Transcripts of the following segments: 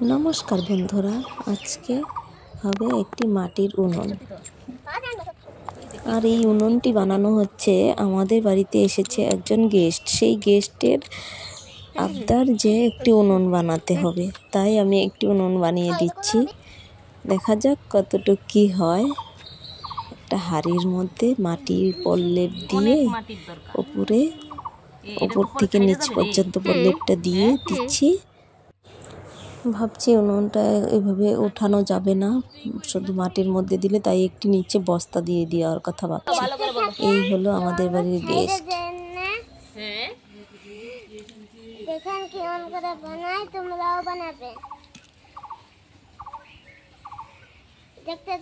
নমস্কার বন্ধুরা, আজকে হবে একটি মাটির উনুন। আর এই উনুনটি বানানো হচ্ছে, আমাদের বাড়িতে এসেছে একজন গেস্ট। সেই গেস্টের আবদার যে একটি উনুন বানাতে হবে, তাই আমি একটি উনুন বানিয়ে দিচ্ছি। দেখা যাক কতটুকু কী হয়। একটা হাঁড়ির মধ্যে মাটির প্রলেপ দিয়ে ওপর থেকে নিচ পর্যন্ত প্রলেপটা দিয়ে দিচ্ছি। ভাবছি উনুনটা এভাবে উঠানো যাবে না, শুধু মাটির মধ্যে দিলে, তাই একটি নিচে বস্তা দিয়ে দেওয়ার কথা ভাবছি। এই হলো আমাদের বাড়ির গেস্ট। দেখেন কেমন করে বানাই, তোমরাও বানাবে। দেখতে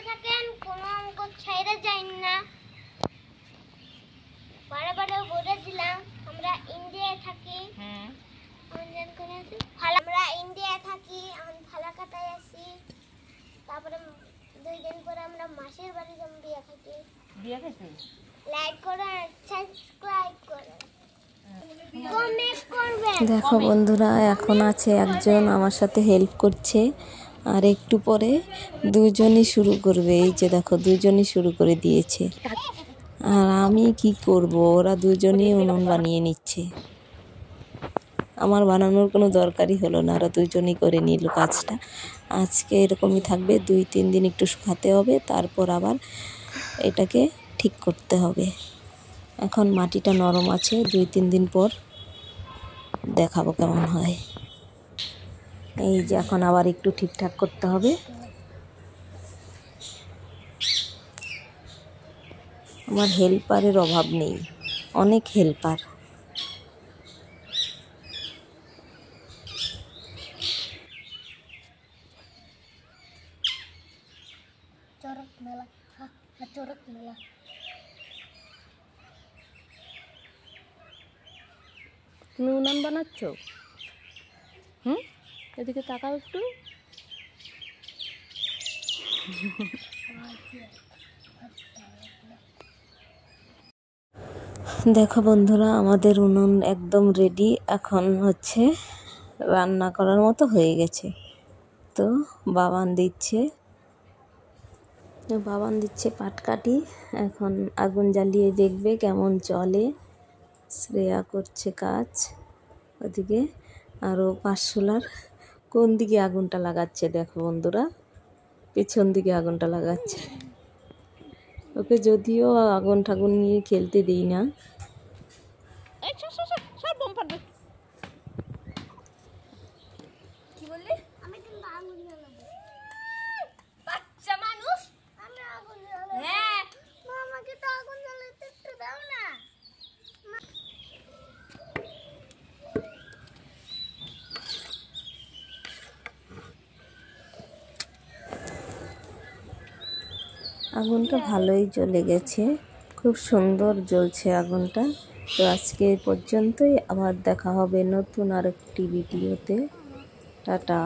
থাকেন কোনো অঙ্ক ছাইড়া যায় না। বারে বলে দিলাম আমরা ইন্ডিয়ায় থাকি। আমরা ইন্ডিয়ায় থাকি, এখন ফালাকাটায় আছি। তারপরে 2 দিন পরে আমরা মাসির বাড়ি যাবো বিয়ে খাইতে। লাইক করুন, সাবস্ক্রাইব করুন, কমেন্ট করবেন। দেখো বন্ধুরা, এখন আছে একজন আমার সাথে হেল্প করছে, আর একটু পরে দুজনই শুরু করবে। এই যে দেখো, দুজনই শুরু করে দিয়েছে। আর আমি কি করব, ওরা দুজনই উনুন বানিয়ে নিচ্ছে। আমার বানানোর কোনো দরকারই হলো না, ওরা দুজনই করে নিল কাজটা। আজকে এরকমই থাকবে, 2-3 দিন একটু শুকাতে হবে, তারপর আবার এটাকে ঠিক করতে হবে। এখন মাটিটা নরম আছে, 2-3 দিন পর দেখাবো কেমন হয়। এই যে এখন আবার একটু ঠিকঠাক করতে হবে। আমার হেল্পারের অভাব নেই, অনেক হেল্পার। তুমি উনান বানাচ্ছ? এদিকে তাকাও একটু। দেখো বন্ধুরা, আমাদের উনুন একদম রেডি। এখন হচ্ছে রান্না করার মতো হয়ে গেছে। তো বাবান দিচ্ছে পাটকাঠি। এখন আগুন জ্বালিয়ে দেখবে কেমন চলে। শ্রেয়া করছে কাজ ওদিকে। আরও 5 কোন দিকে আগুনটা লাগাচ্ছে দেখো বন্ধুরা, পেছন দিকে আগুনটা লাগাচ্ছে। ওকে যদিও আগুন ঠাগুন নিয়ে খেলতে দিই না। কি বললি? আমি কিন্তু আগুন জ্বালাবো। বাচ্চা মানুষ, আমি আগুন জ্বালাবো। হ্যাঁ, মা আমাকে তো আগুন জ্বালাতে একটু দাও না। আগুনটা ভালোই জ্বলে গেছে, খুব সুন্দর জ্বলছে আগুনটা। তো আজকে পর্যন্তই, আবার দেখা হবে নতুন আরেকটি ভিডিওতে। টাটা।